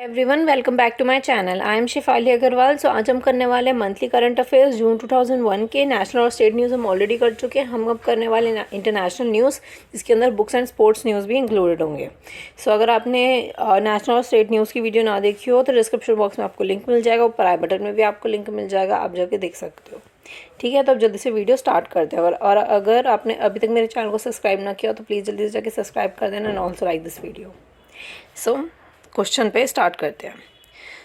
Everyone welcome back to my channel. I am Shifali Agarwal. So आज हम करने वाले हैं मंथली करंट अफेयर्स जून 2001 के। नेशनल और स्टेट न्यूज़ हम ऑलरेडी कर चुके हैं। हम अब करने वाले इंटरनेशनल न्यूज़, जिसके अंदर बुक्स एंड स्पोर्ट्स न्यूज़ भी इंक्लूडेड होंगे। सो अगर आपने नेशनल और स्टेट न्यूज़ की वीडियो ना देखी हो तो डिस्क्रिप्शन बॉक्स में आपको लिंक मिल जाएगा, ऊपर आई बटन में भी आपको लिंक मिल जाएगा, आप जाके देख सकते हो। ठीक है, तो अब जल्दी से वीडियो स्टार्ट करते हैं। और अगर आपने अभी तक मेरे चैनल को सब्सक्राइब ना किया तो प्लीज़ जल्दी से जाके सब्सक्राइब कर देना and also like this video. So question पे स्टार्ट करते हैं।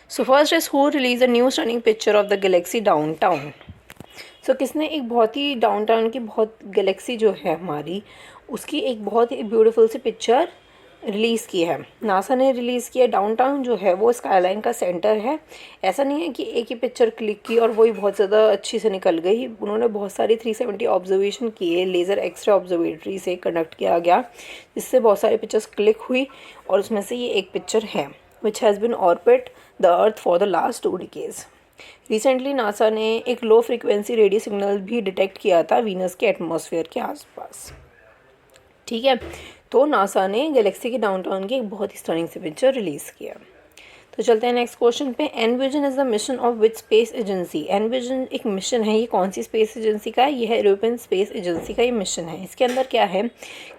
So first is who release a new stunning picture of the galaxy downtown. So किसने एक बहुत ही डाउनटाउन की बहुत गैलेक्सी जो है हमारी, उसकी एक बहुत ही ब्यूटीफुल सी पिक्चर रिलीज़ की है। नासा ने रिलीज़ किया। डाउनटाउन जो है वो स्काईलाइन का सेंटर है। ऐसा नहीं है कि एक ही पिक्चर क्लिक की और वही बहुत ज़्यादा अच्छी से निकल गई। उन्होंने बहुत सारी 370 ऑब्जर्वेशन किए, लेज़र एक्सरे ऑब्जर्वेटरी से कंडक्ट किया गया, जिससे बहुत सारी पिक्चर्स क्लिक हुई और उसमें से ये एक पिक्चर है which has been orbit the earth for the last 2 decades। Recently NASA ने एक लो फ्रिक्वेंसी रेडियो सिग्नल भी डिटेक्ट किया था वीनस के एटमॉस्फेयर के आसपास। ठीक है, तो नासा ने गैलेक्सी के डाउनटाउन की एक बहुत ही स्टनिंग सी पिक्चर रिलीज़ किया। तो चलते हैं नेक्स्ट क्वेश्चन पे। Envision is the mission of which space agency. Envision एक मिशन है, ये कौन सी स्पेस एजेंसी का है? ये है यूरोपियन स्पेस एजेंसी का ये मिशन है। इसके अंदर क्या है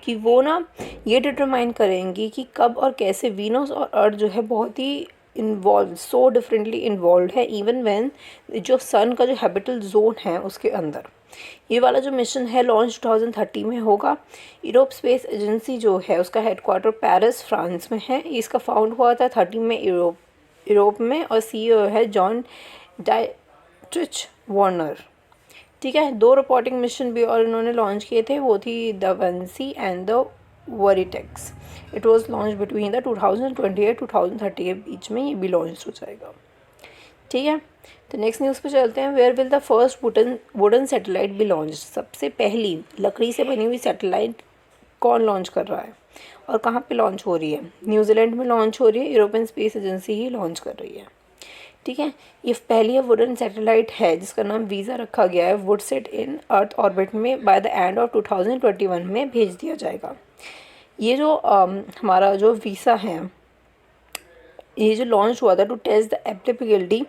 कि वो ना ये डिटरमाइन करेंगी कि कब और कैसे वीनस और अर्थ जो है बहुत ही इन्वॉल्व, सो डिफरेंटली इन्वॉल्व है, इवन व्हेन जो सन का जो हैबिटल जोन है उसके अंदर। ये वाला जो मिशन है लॉन्च 2030 में होगा। यूरोप स्पेस एजेंसी जो है उसका हेडक्वार्टर पेरिस फ्रांस में है। इसका फाउंड हुआ था 30 में यूरोप में, और सीईओ है जॉन डाइट्रिच वार्नर। ठीक है, 2 रिपोर्टिंग मिशन भी और इन्होंने लॉन्च किए थे, वो थी the vency and the voritex. It was launch between the 2028-2030 के बीच में ये भी लॉन्च हो जाएगा। ठीक है, तो नेक्स्ट न्यूज़ पे चलते हैं। Where will the first wooden satellite be launch. सबसे पहली लकड़ी से बनी हुई सैटेलाइट कौन लॉन्च कर रहा है और कहाँ पे लॉन्च हो रही है? न्यूजीलैंड में लॉन्च हो रही है। यूरोपियन स्पेस एजेंसी ही लॉन्च कर रही है। ठीक है, ये पहली वुडन सैटेलाइट है जिसका नाम वीज़ा रखा गया है। वुडसेट इन अर्थ ऑर्बिट में बाय द एंड ऑफ 2021 में भेज दिया जाएगा। ये जो हमारा जो वीज़ा है, ये जो लॉन्च हुआ था टू टेस्ट द एप्लीकेबिलिटी,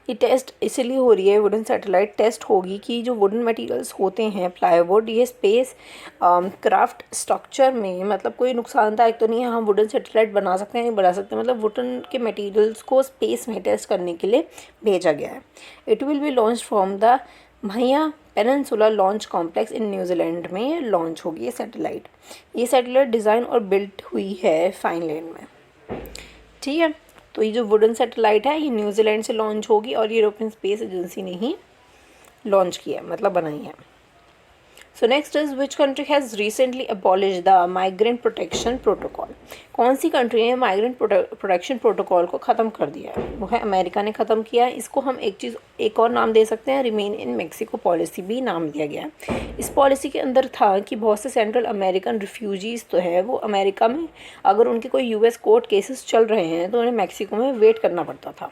ये टेस्ट इसलिए हो रही है, वुडन सैटेलाइट टेस्ट होगी कि जो वुडन मटेरियल्स होते हैं, प्लाईवुड, ये स्पेस क्राफ्ट स्ट्रक्चर में मतलब कोई नुकसानदायक तो नहीं है। हम वुडन सैटेलाइट बना सकते हैं, नहीं बना सकते, मतलब वुडन के मटेरियल्स को स्पेस में टेस्ट करने के लिए भेजा गया है। It will be launch from the भैया peninsula launch complex in New Zealand में लॉन्च होगी ये सैटेलाइट। ये सैटेलाइट डिज़ाइन और बिल्ट हुई है फाइनलैंड में। ठीक है, तो ये जो वुडन सैटेलाइट है ये न्यूजीलैंड से लॉन्च होगी और यूरोपियन स्पेस एजेंसी ने ही लॉन्च किया, मतलब बनाई है। So next is which country has recently abolish the migrant protection protocol. कौन सी कंट्री ने माइग्रेंट प्रोटेक्शन प्रोटोकॉल को ख़त्म कर दिया है? वो है अमेरिका ने ख़त्म किया है। इसको हम एक और नाम दे सकते हैं, रिमेन इन मेक्सिको पॉलिसी भी नाम दिया गया है। इस पॉलिसी के अंदर था कि बहुत से सेंट्रल अमेरिकन रिफ्यूजीज़ तो है वो अमेरिका में, अगर उनके कोई यूएस कोर्ट केसेस चल रहे हैं तो उन्हें मेक्सिको में वेट करना पड़ता था।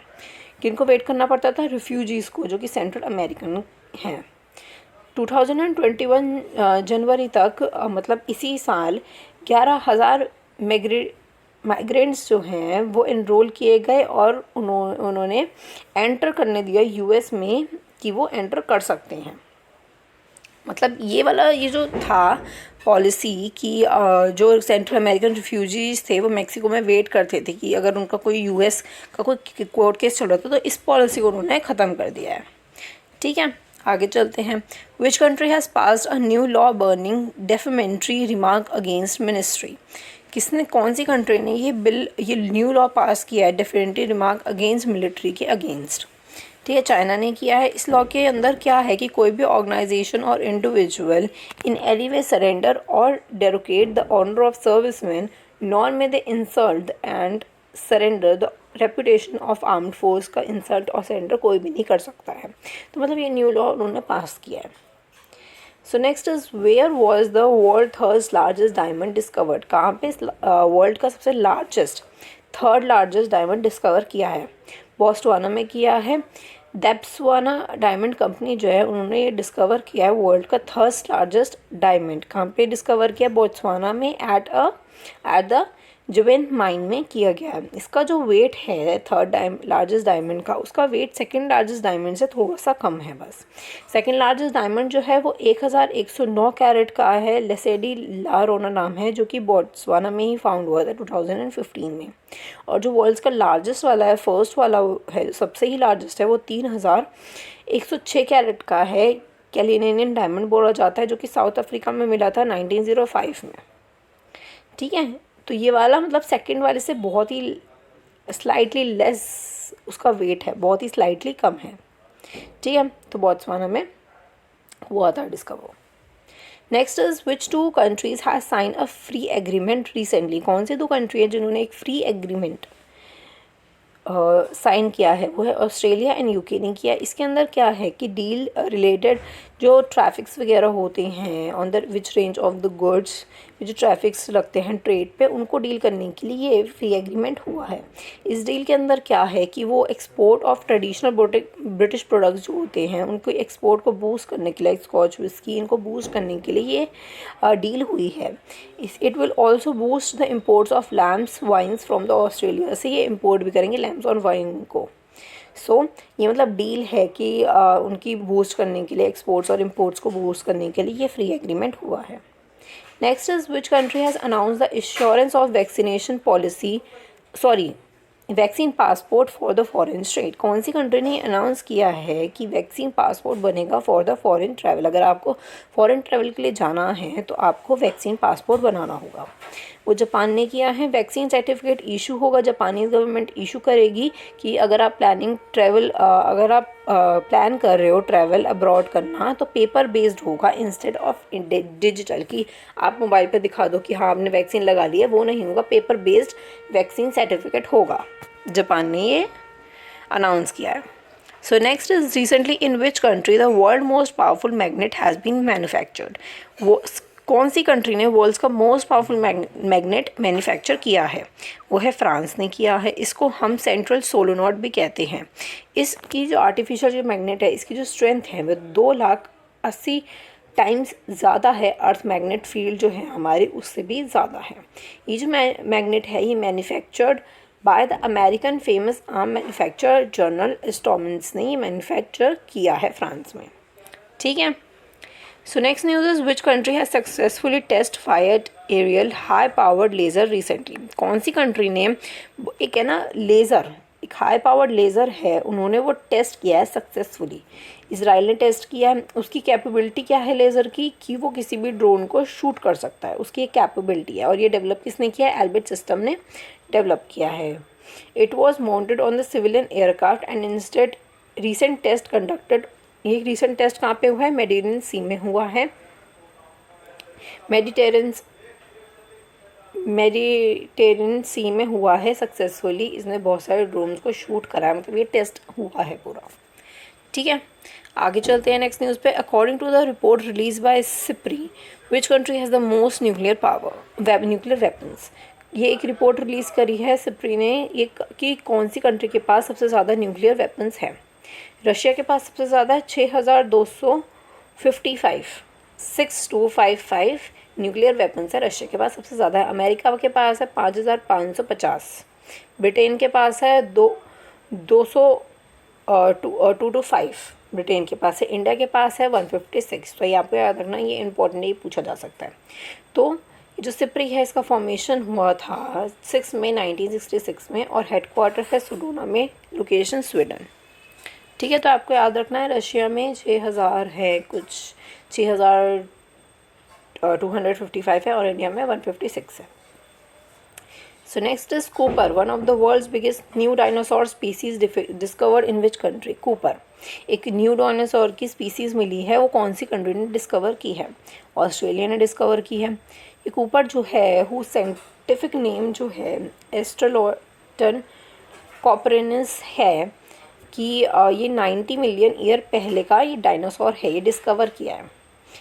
किनको वेट करना पड़ता था? रिफ्यूजीज़ को, जो कि सेंट्रल अमेरिकन हैं। 2021 जनवरी तक मतलब इसी साल 11,000 माइग्रेंट्स जो हैं वो इनरोल किए गए और उन्होंने एंटर करने दिया यूएस में कि वो एंटर कर सकते हैं। मतलब ये वाला ये जो था पॉलिसी कि जो सेंट्रल अमेरिकन रिफ्यूजीज़ थे वो मेक्सिको में वेट करते थे कि अगर उनका कोई यूएस का कोई कोर्ट केस चल रहा था, तो इस पॉलिसी को उन्होंने ख़त्म कर दिया है। ठीक है, आगे चलते हैं। Which country has passed a new law burning defamatory remark against ministry. किसने, कौन सी कंट्री ने ये न्यू लॉ पास किया है डेफिनेटली रिमार्क अगेंस्ट मिलिट्री के अगेंस्ट? ठीक है, चाइना ने किया है। इस लॉ के अंदर क्या है कि कोई भी ऑर्गेनाइजेशन और individual in any way surrender और derogate the honour of serviceman nor में they insult and surrender the reputation of armed force का इंसल्ट और सरेंडर कोई भी नहीं कर सकता है। तो मतलब ये न्यू लॉ उन्होंने पास किया है। So next is where was the world third largest diamond discovered. कहाँ पे वर्ल्ड का सबसे थर्ड लार्जेस्ट डायमंड डिस्कवर किया है? बोस्टवाना में किया है। डेप्सवाना डायमंड कंपनी जो है उन्होंने ये डिस्कवर किया है वर्ल्ड का थर्ड लार्जेस्ट डायमंड। कहाँ पे डिस्कवर किया? बोत्सवाना में एट द जुबेन माइन में किया गया है। इसका जो वेट है थर्ड लार्जेस्ट डायमंड का, उसका वेट सेकंड लार्जेस्ट डायमंड से थोड़ा सा कम है बस। सेकंड लार्जेस्ट डायमंड जो है वो 1109 कैरेट का है, लेसेडी ला रोना नाम है, जो कि बोट्सवाना में ही फाउंड हुआ था 2015 में। और जो वर्ल्ड का लार्जेस्ट वाला है, फर्स्ट वाला है, सबसे ही लार्जेस्ट है, वो 3106 कैरेट का है, कैलिनेनियन डायमंड बोला जाता है, जो कि साउथ अफ्रीका में मिला था 1905 में। ठीक है, तो ये वाला मतलब सेकंड वाले से बहुत ही स्लाइटली लेस उसका वेट है, बहुत ही स्लाइटली कम है। ठीक है, तो बोत्सवाना में हुआ था discover. Next is which two countries has sign a free agreement recently. कौन से दो कंट्री है जिन्होंने एक फ्री एग्रीमेंट साइन किया है? वो है ऑस्ट्रेलिया एंड यूके ने किया। इसके अंदर क्या है कि डील रिलेटेड जो ट्रैफिक्स वगैरह होते हैं on the which range of the goods, जो ट्रैफिक्स लगते हैं ट्रेड पे, उनको डील करने के लिए ये फ्री एग्रीमेंट हुआ है। इस डील के अंदर क्या है कि वो export of traditional British products जो होते हैं उनको एक्सपोर्ट को बूस्ट करने के लिए, स्कॉच विस्की इनको बूस्ट करने के लिए ये डील हुई है। It will also boost the imports of lamps wines from the Australia, से ये इम्पोर्ट भी करेंगे लैम्प्स और वाइन को। ये मतलब डील है कि उनकी बूस्ट करने के लिए, एक्सपोर्ट्स और इम्पोर्ट्स को बूस्ट करने के लिए ये फ्री एग्रीमेंट हुआ है। Next is which country has announce the insurance of vaccination policy vaccine passport for the foreign state. कौन सी कंट्री ने अनाउंस किया है कि वैक्सीन पासपोर्ट बनेगा फॉर द फॉरेन ट्रैवल। अगर आपको फॉरेन ट्रैवल के लिए जाना है तो आपको वैक्सीन पासपोर्ट बनाना होगा। वो जापान ने किया है। वैक्सीन सर्टिफिकेट इशू होगा, जापानीज गवर्नमेंट इशू करेगी कि अगर आप प्लान कर रहे हो ट्रैवल अब्रॉड करना तो पेपर बेस्ड होगा इंस्टेड ऑफ डिजिटल, कि आप मोबाइल पे दिखा दो कि हाँ आपने वैक्सीन लगा ली है, वो नहीं होगा, पेपर बेस्ड वैक्सीन सर्टिफिकेट होगा। जापान ने ये अनाउंस किया है। So next is recently in which country the world most powerful magnet has been manufactured. वो कौन सी कंट्री ने वर्ल्ड का मोस्ट पावरफुल मैग्नेट मैन्युफैक्चर किया है? वो है फ्रांस ने किया है। इसको हम सेंट्रल सोलोनॉइड भी कहते हैं। इसकी जो आर्टिफिशियल जो मैग्नेट है, इसकी जो स्ट्रेंथ है वो 280 टाइम्स ज़्यादा है अर्थ मैग्नेट फील्ड जो है हमारे उससे भी ज़्यादा है। ये जो मैग्नेट है ये manufactured by the American famous arm manufacturer General Stomans ने ये मैन्युफैक्चर किया है फ्रांस में। ठीक है, so next news is which country has successfully test fired aerial high powered laser recently. कौन सी कंट्री ने एक है ना लेज़र, एक हाई पावर्ड लेज़र है, उन्होंने वो टेस्ट किया है सक्सेसफुली। इसराइल ने टेस्ट किया है। उसकी कैपेबिलिटी क्या है लेज़र की कि वो किसी भी ड्रोन को शूट कर सकता है, उसकी एक कैपेबिलिटी है। और ये डेवलप किसने किया है? एल्बिट सिस्टम ने डेवलप किया है। It was mounted on the civilian aircraft and instead recent test conducted. ये रिसेंट टेस्ट कहाँ पे हुआ है? मेडिटेरेनियन सी में हुआ है। मेडिटेरेनियन सी में हुआ है सक्सेसफुली। इसने बहुत सारे ड्रोन्स को शूट करा है, मतलब ये टेस्ट हुआ है पूरा। ठीक है, आगे चलते हैं नेक्स्ट न्यूज़ पे। According to the report release by SIPRI which country has the most nuclear weapons. ये एक रिपोर्ट रिलीज़ करी है सिप्री ने ये कि कौन सी कंट्री के पास सबसे ज़्यादा न्यूक्लियर वेपन्स है। रशिया के पास सबसे ज़्यादा है 6255 न्यूक्लियर वेपन्स है रशिया के पास सबसे ज़्यादा है। अमेरिका के पास है 5550। ब्रिटेन के पास है 225 ब्रिटेन के पास है। इंडिया के पास है 156। तो ये आपको याद रखना, ये इंपॉर्टेंट, ये पूछा जा सकता है। तो जो सिप्री है इसका फॉर्मेशन हुआ था 6 मई 1966 में और हेडक्वार्टर है सुडोना में, लोकेशन स्वीडन। ठीक है, तो आपको याद रखना है रशिया में 6000 है, कुछ 6255 है और इंडिया में 156 है। So next is Cooper, one of the world's biggest new dinosaur species discovered in which country. Cooper एक न्यू डायनासोर की स्पीसीज मिली है, वो कौन सी कंट्री ने डिस्कवर की है? ऑस्ट्रेलिया ने डिस्कवर की है। ये कूपर जो है हु साइंटिफिक नेम जो है एस्ट्रोलोटन कॉपरेनस है कि ये 90 मिलियन ईयर पहले का ये डायनासोर है, ये डिस्कवर किया है।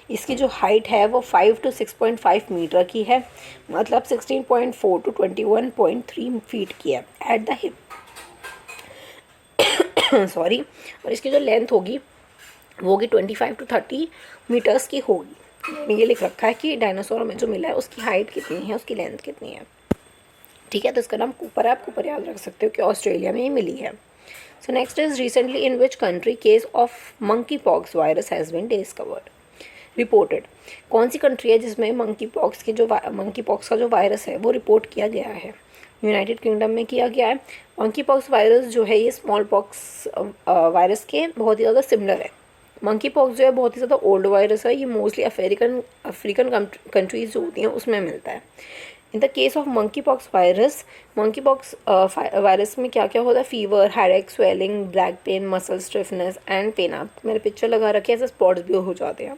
इसकी जो हाइट है वो 5 to 6.5 मीटर की है, मतलब 16.4 to 21.3 फीट की है एट द हिप। सॉरी, और इसकी जो लेंथ होगी वो होगी 25 to 30 मीटर्स की होगी। ये लिख रखा है कि डायनासोर में जो मिला है उसकी हाइट कितनी है, उसकी लेंथ कितनी है। ठीक है, तो इसका नाम कूपर है, आप कूपर याद रख सकते हो कि ऑस्ट्रेलिया में ये मिली है। So next is recently in which country case of monkey pox virus has been discovered reported. कौन सी कंट्री है जिसमें मंकी पॉक्स का जो वायरस है वो रिपोर्ट किया गया है? यूनाइटेड किंगडम में किया गया है। मंकी पॉक्स वायरस जो है ये स्मॉल पॉक्स वायरस के बहुत ही ज़्यादा सिमिलर है। मंकी पॉक्स जो है बहुत ही ज़्यादा ओल्ड वायरस है, ये मोस्टली अफ्रीकन कंट्रीज़ जो होती हैं उसमें मिलता है। In the case of monkey pox virus में क्या क्या होता है? Fever, headache, swelling, black pain, muscle stiffness and pain. आप मैंने पिक्चर लगा रखी है, ऐसे स्पॉट्स भी हो जाते हैं।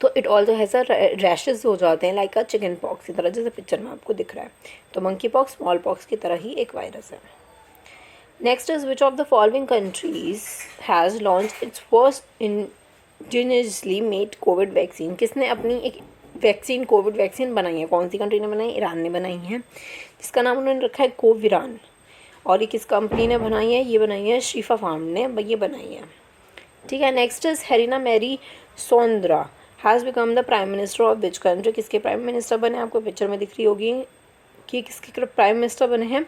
तो it also has a rashes हो जाते हैं लाइक अ चिकन पॉक्स की तरह, जैसे पिक्चर में आपको दिख रहा है। तो मंकी पॉक्स स्मॉल पॉक्स की तरह ही एक वायरस है। Next is which of the following countries has launch its first indigenously made Covid vaccine. किसने अपनी एक वैक्सीन, कोविड वैक्सीन बनाई है? कौन सी कंट्री ने बनाई? ईरान ने बनाई है, जिसका नाम उन्होंने रखा है कोविरान। और ये किस कंपनी ने बनाई है? ये बनाई है शीफा फार्म ने ये बनाई है। ठीक है, next is Herina Mary Sondra has become the prime minister of which country. किसके प्राइम मिनिस्टर बने? आपको पिक्चर में दिख रही होगी कि किसके प्राइम मिनिस्टर बने हैं।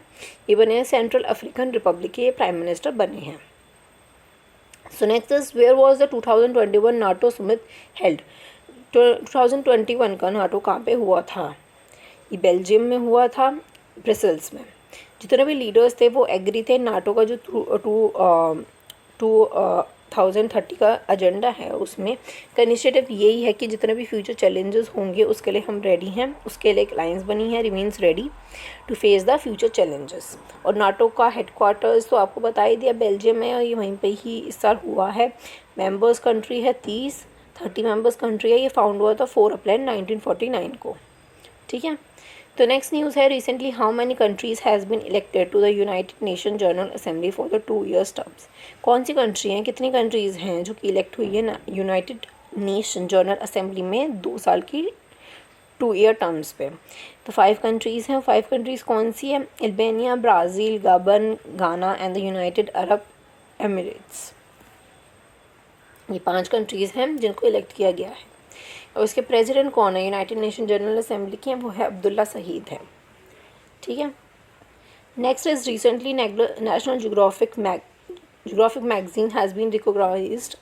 ये बने हैं सेंट्रल अफ्रीकन रिपब्लिक के प्राइम मिनिस्टर बने हैं। So next is where was the 2021 NATO summit held. 2021 का नाटो कहाँ पे हुआ था? ये बेल्जियम में हुआ था, ब्रसेल्स में। जितने भी लीडर्स थे वो एग्री थे नाटो का जो 2030 का एजेंडा है उसमें का इनिशिएटिव यही है कि जितने भी फ्यूचर चैलेंजेस होंगे उसके लिए हम रेडी हैं। उसके लिए एक लाइंस बनी है, remains ready to face the future challenges. और नाटो का हेडक्वार्टर्स तो आपको बता ही दिया बेल्जियम में, और ये वहीं पे ही इस साल हुआ है। मेंबर्स कंट्री है 30 मेंबर्स कंट्री है। ये फाउंड हुआ था 4 अप्रैल 1949 को। ठीक है, तो नेक्स्ट न्यूज़ है recently how many countries has been elected to the United Nation General Assembly for the 2 years terms. कौन सी कंट्री हैं, कितनी कंट्रीज़ हैं जो कि इलेक्ट हुई है ना यूनाइटेड नेशन जनरल असेंबली में 2 साल की 2 year टर्म्स पे? तो 5 कंट्रीज़ हैं। 5 कंट्रीज़ कौन सी है? अल्बानिया, ब्राज़ील, गबन, गाना and the United Arab Emirates. ये 5 कंट्रीज़ हैं जिनको इलेक्ट किया गया है। और इसके प्रेसिडेंट कौन है यूनाइटेड नेशन जनरल असेंबली के? वो है अब्दुल्ला सहीद है। ठीक है, next is recently National Geographic magazine has been recognised.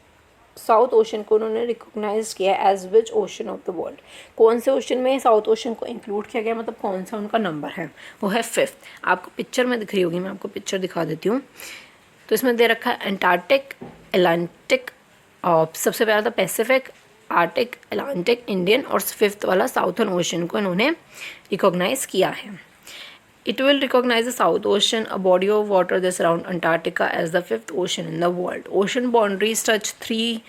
South Ocean को उन्होंने रिकॉग्नाइज किया as which ocean of the world. कौन से ओशन में साउथ ओशन को इंक्लूड किया गया, मतलब कौन सा उनका नंबर है? वो है 5th। आपको पिक्चर में दिख रही होगी, मैं आपको पिक्चर दिखा देती हूँ। तो इसमें दे रखा है एंटार्क्टिक, अटलांटिक, और सबसे पहला था पैसिफिक, आर्टिक, अटलांटिक, इंडियन, और 5th वाला साउथर्न ओशन को इन्होंने रिकॉग्नाइज किया है। It will recognise the South Ocean, a body of water that's around Antarctica, as the 5th ocean in the world. Ocean boundaries touch 3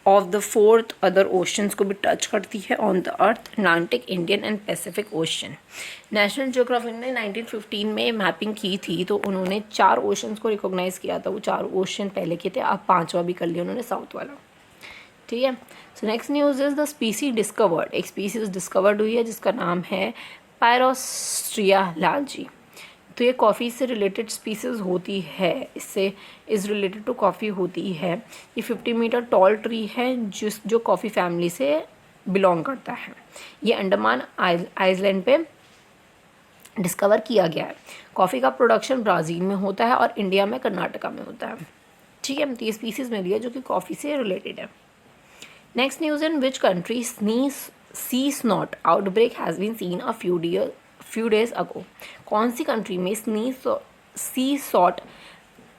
of the 4th other oceans को भी touch करती है on the earth, Atlantic, Indian and Pacific ocean. National Geographic ने 1915 में mapping की थी, तो उन्होंने 4 ओशंस को रिकॉग्नाइज किया था। वो 4 ओशन पहले के थे, अब 5वां भी कर लिया उन्होंने, साउथ वाला। ठीक है, so next news is the species discovered. एक स्पीसीज डिस्कवर्ड हुई है जिसका नाम है पायरोस्ट्रिया लालजी। तो ये कॉफ़ी से रिलेटेड स्पीसीज होती है, इससे इज़ रिलेटेड टू कॉफ़ी होती है। ये 50 मीटर टॉल ट्री है जो कॉफ़ी फैमिली से बिलोंग करता है। ये अंडमान आइलैंड पे डिस्कवर किया गया है। कॉफ़ी का प्रोडक्शन ब्राज़ील में होता है और इंडिया में कर्नाटका में होता है। ठीक है, तो ये स्पीसीज मिली है जो कि कॉफ़ी से रिलेटेड है। Next news in which country sea snot outbreak has been seen a few days ago। कौन सी कंट्री में sea snot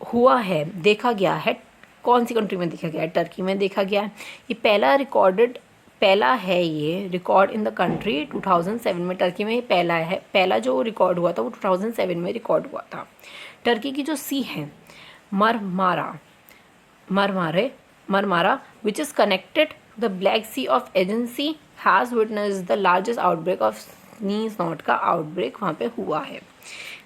हुआ है, देखा गया है? कौन सी कंट्री में देखा गया है? टर्की में देखा गया है। ये पहला है ये रिकॉर्ड इन द कंट्री 2007 में। टर्की में पहला है, पहला जो रिकॉर्ड हुआ था वो 2007 में रिकॉर्ड हुआ था। टर्की की जो सी है Marmara which is connected the Black Sea of agency has witness the largest outbreak of sneeze not का आउटब्रेक वहाँ पे हुआ है।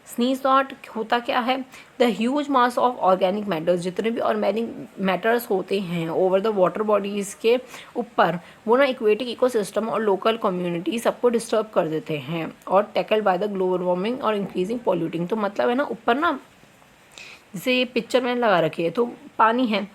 स्नीज नॉट होता क्या है? The huge mass of organic matters, जितने भी ऑर्गेनिक मैटर्स होते हैं ओवर द वाटर बॉडीज़ के ऊपर, वो ना इक्वेटिक इकोसिस्टम और लोकल कम्युनिटी सबको डिस्टर्ब कर देते हैं और tackled by the global warming और इंक्रीजिंग पॉल्यूटिंग। तो मतलब है ना, ऊपर ना जैसे ये पिक्चर मैंने लगा रखी है, तो पानी है,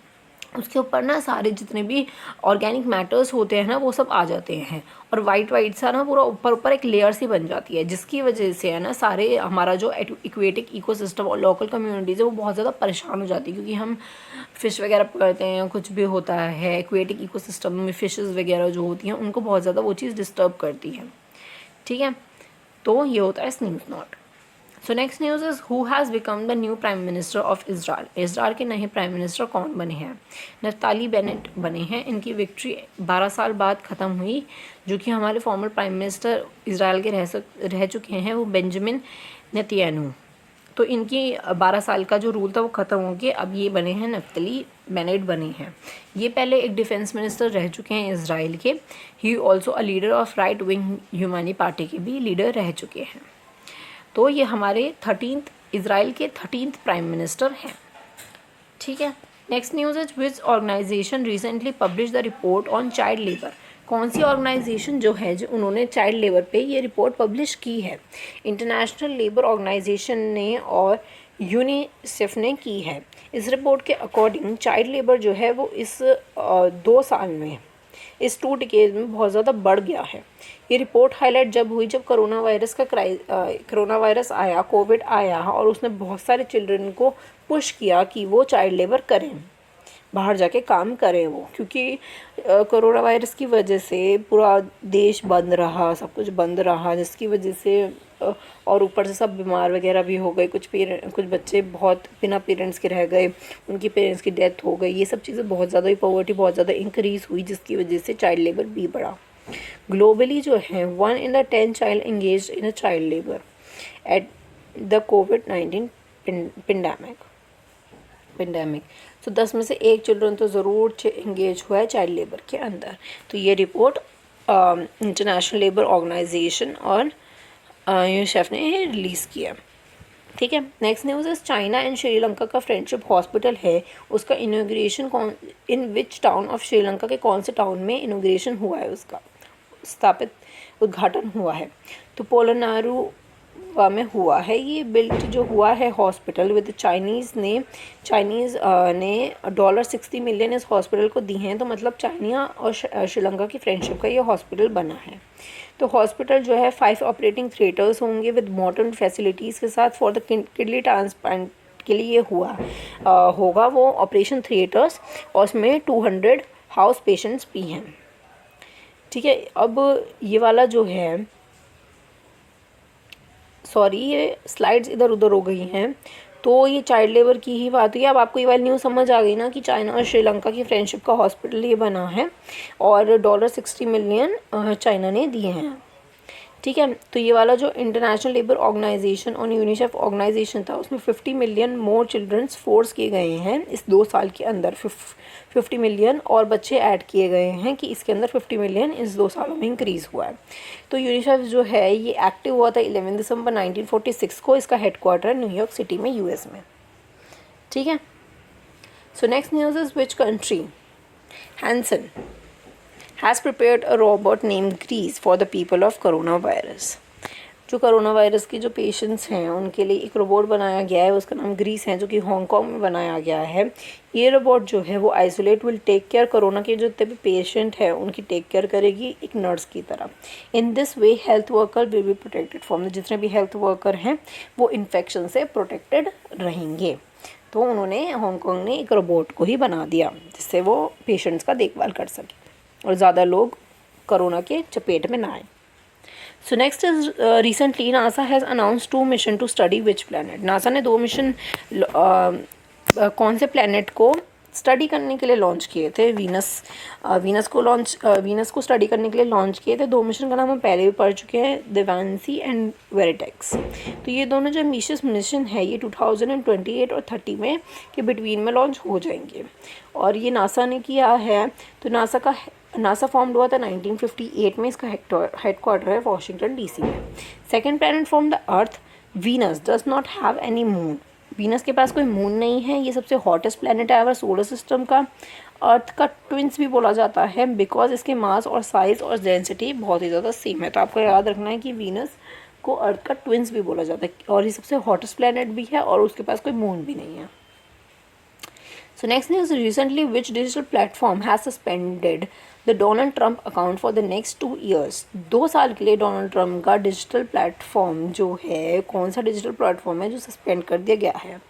उसके ऊपर ना सारे जितने भी ऑर्गेनिक मैटर्स होते हैं ना वो सब आ जाते हैं, और वाइट सा ना पूरा ऊपर ऊपर एक लेयर सी बन जाती है, जिसकी वजह से है ना सारे हमारा जो इक्वेटिक इकोसिस्टम और लोकल कम्युनिटीज़ है वो बहुत ज़्यादा परेशान हो जाती है, क्योंकि हम फ़िश वगैरह पकड़ते हैं, कुछ भी होता है इक्वेटिक इकोसिस्टम में फ़िशेज़ वगैरह जो होती हैं उनको बहुत ज़्यादा वो चीज़ डिस्टर्ब करती है। ठीक है, तो ये होता है sneeze not. So next news is who has become the new prime minister of Israel. Israel के नए प्राइम मिनिस्टर कौन बने हैं? नफ्ताली बेनेट बने हैं। इनकी विक्ट्री 12 साल बाद ख़त्म हुई। जो कि हमारे फॉर्मर प्राइम मिनिस्टर इज़राइल के रह चुके हैं वो बेंजामिन नेतन्याहू। तो इनकी 12 साल का जो रूल था वो ख़त्म हो गया, अब ये बने हैं नफ्ताली बेनेट बने हैं। ये पहले एक डिफेंस मिनिस्टर रह चुके हैं इज़राइल के। He also a leader of right wing Humani party के भी लीडर रह चुके हैं। तो ये हमारे 13th इज़राइल के 13th प्राइम मिनिस्टर हैं। ठीक है, next news is which organisation recently publish the report on child labour. कौन सी ऑर्गेनाइजेशन जो है जो उन्होंने चाइल्ड लेबर पे ये रिपोर्ट पब्लिश की है? इंटरनेशनल लेबर ऑर्गेनाइजेशन ने और यूनिसेफ ने की है। इस रिपोर्ट के अकॉर्डिंग चाइल्ड लेबर जो है वो इस 2 साल में, इस 2 डिकेड में बहुत ज़्यादा बढ़ गया है। ये रिपोर्ट हाईलाइट जब हुई जब कोरोना वायरस आया, कोविड आया, और उसने बहुत सारे चिल्ड्रन को पुश किया कि वो चाइल्ड लेबर करें, बाहर जाके काम करें वो, क्योंकि कोरोना वायरस की वजह से पूरा देश बंद रहा, सब कुछ बंद रहा, जिसकी वजह से और ऊपर से सब बीमार वगैरह भी हो गए। कुछ बच्चे बहुत बिना पेरेंट्स के रह गए, उनकी पेरेंट्स की डेथ हो गई। ये सब चीज़ें बहुत ज़्यादा, पॉवर्टी बहुत ज़्यादा इंक्रीज़ हुई, जिसकी वजह से चाइल्ड लेबर भी बढ़ा। ग्लोबली जो है 1 in 10 child engage in a child labour at the covid pandemic. तो 10 में से 1 चिल्ड्रन तो ज़रूर एंगेज हुआ है चाइल्ड लेबर के अंदर। तो ये रिपोर्ट इंटरनेशनल लेबर ऑर्गेनाइजेशन और यूनिसेफ ने रिलीज़ किया। ठीक है, next news is China and Sri Lanka का फ्रेंडशिप हॉस्पिटल है, उसका inauguration in which town of Sri Lanka के कौन से टाउन में इनॉग्रेशन हुआ है, उसका उद्घाटन हुआ है? तो पोलोनारुवा में हुआ है। ये बिल्ट जो हुआ है हॉस्पिटल विद चाइनीज़ ने $60 मिलियन इस हॉस्पिटल को दी हैं। तो मतलब चाइना और श्रीलंका की फ्रेंडशिप का ये हॉस्पिटल बना है। तो हॉस्पिटल जो है 5 ऑपरेटिंग थिएटर्स होंगे विद मॉडर्न फैसिलिटीज़ के साथ फॉर द किडनी ट्रांसप्लांट के लिए होगा वो ऑपरेशन थिएटर्स, और उसमें 200 हाउस पेशेंट्स भी हैं। ठीक है, अब ये वाला जो है, सॉरी ये स्लाइड्स इधर उधर हो गई हैं, तो ये चाइल्ड लेबर की ही बात हुई। अब आपको ये वाली न्यूज़ समझ आ गई ना कि चाइना और श्रीलंका की फ्रेंडशिप का हॉस्पिटल ये बना है, और $60 मिलियन चाइना ने दिए हैं। ठीक है, तो ये वाला जो इंटरनेशनल लेबर ऑर्गेनाइजेशन और यूनिसेफ ऑर्गेनाइजेशन था उसमें 50 मिलियन मोर चिल्ड्रंस फोर्स किए गए हैं इस 2 साल के अंदर। 50 मिलियन और बच्चे ऐड किए गए हैं कि इसके अंदर 50 मिलियन इस 2 सालों में इंक्रीज़ हुआ है। तो यूनिसेफ जो है ये एक्टिव हुआ था 11 दिसंबर 1946 को। इसका हेडक्वार्टर न्यूयॉर्क सिटी में यूएस में। ठीक है, so next news is which country हैंसन has prepared a robot named Grease for the people of coronavirus। जो कोरोना वायरस के जो पेशेंट्स हैं उनके लिए एक रोबोट बनाया गया है, उसका नाम ग्रीस है, जो कि हांगकांग में बनाया गया है। ये रोबोट जो है वो isolate will take care, corona के जो जितने भी पेशेंट हैं उनकी टेक केयर करेगी एक नर्स की तरह। In this way health worker will be protected from, जितने भी हेल्थ वर्कर हैं वो इन्फेक्शन से प्रोटेक्टेड रहेंगे। तो उन्होंने हांगकांग ने एक रोबोट को ही बना दिया जिससे वो पेशेंट्स का देखभाल कर सके और ज़्यादा लोग कोरोना के चपेट में ना आए। So next is recently NASA has announce 2 mission to study which planet. NASA ने 2 मिशन कौन से प्लैनेट को स्टडी करने के लिए लॉन्च किए थे। वीनस को स्टडी करने के लिए लॉन्च किए थे। 2 मिशन का नाम हम पहले भी पढ़ चुके हैं, देवांसी एंड वेरिटेक्स। तो ये दोनों जो एम्बिशियस मिशन है ये 2028 और 30 में के बिटवीन में लॉन्च हो जाएंगे, और ये नासा ने किया है। तो नासा फॉर्म्ड हुआ था 1958 में। इसका हेडक्वार्टर है वॉशिंगटन DC में। Second planet from the earth, Venus does not have any moon. Venus के पास कोई मून नहीं है। ये सबसे हॉटेस्ट प्लैनेट है हमारे सोलर सिस्टम का। अर्थ का ट्विंस भी बोला जाता है बिकॉज इसके मास और साइज और डेंसिटी बहुत ही ज़्यादा सेम है। तो आपको याद रखना है कि वीनस को अर्थ का ट्विंस भी बोला जाता है, और ये सबसे हॉटेस्ट प्लैनेट भी है और उसके पास कोई मून भी नहीं है। So next news, recently which digital platform has suspended the Donald Trump account for the next 2 years? 2 साल के लिए डोनाल्ड ट्रम्प का डिजिटल प्लेटफॉर्म जो है, कौन सा डिजिटल प्लेटफॉर्म है जो सस्पेंड कर दिया गया है?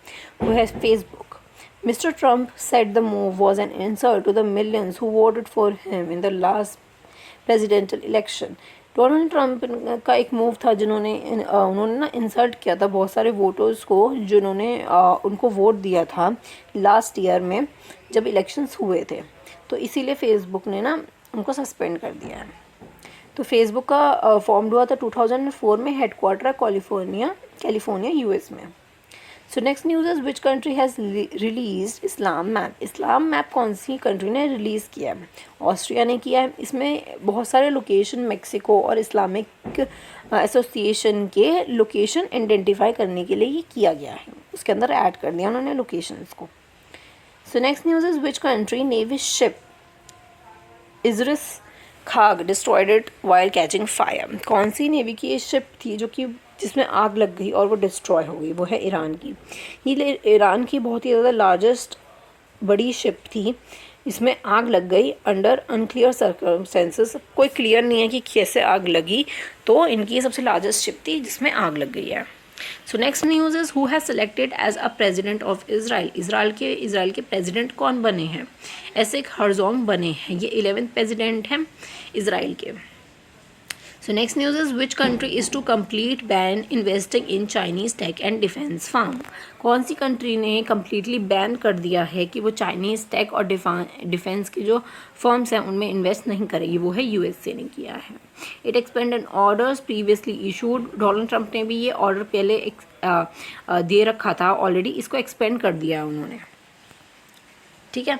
वो है Facebook. Mr. Trump said the move was an insult to the millions who voted for him in the last presidential election. Donald Trump का एक मूव था जिन्होंने उन्होंने ना इंसल्ट किया था बहुत सारे वोटर्स को जिन्होंने उनको वोट दिया था लास्ट ईयर में जब इलेक्शंस हुए थे. तो इसीलिए फेसबुक ने ना उनको सस्पेंड कर दिया है. तो फेसबुक का फॉर्म हुआ था 2004 में, हेडक्वार्टर कैलिफोर्निया यूएस में. So next news is which country has release Islam map. Islam map कौन सी कंट्री ने रिलीज़ किया है? ऑस्ट्रिया ने किया है. इसमें बहुत सारे लोकेशन मेक्सिको और इस्लामिक एसोसिएशन के लोकेशन आइडेंटिफाई करने के लिए ये किया गया है. उसके अंदर ऐड कर दिया उन्होंने लोकेशंस को. So next news is which country navy ship Iris खाग destroyed it while catching fire. कौन सी नेवी की ये शिप थी जो कि जिसमें आग लग गई और वो डिस्ट्रॉय हो गई? वो है ईरान की. ये ईरान की बहुत ही ज़्यादा लार्जेस्ट बड़ी शिप थी. इसमें आग लग गई अंडर अनक्लियर सर्कमस्टेंसेस. कोई क्लियर नहीं है कि कैसे आग लगी. तो इनकी सबसे लार्जेस्ट शिप थी जिसमें आग लग गई है. So next news is who has selected as a president of Israel. Israel के प्रेजिडेंट कौन बने हैं? एसेक हर्जोग बने हैं. ये 11th प्रेजिडेंट हैं इज़राइल के. So next news is which country is to complete ban investing in Chinese tech and defense firm. कौन सी कंट्री ने कम्प्लीटली बैन कर दिया है कि वो चाइनीज़ टेक और डिफेंस की जो फर्म्स हैं उनमें इन्वेस्ट नहीं करेगी? वो है यूएसए ने किया है. It expanded orders previously issued. Donald Trump ने भी ये ऑर्डर पहले दे रखा था ऑलरेडी. इसको एक्सपेंड कर दिया उन्होंने. ठीक है.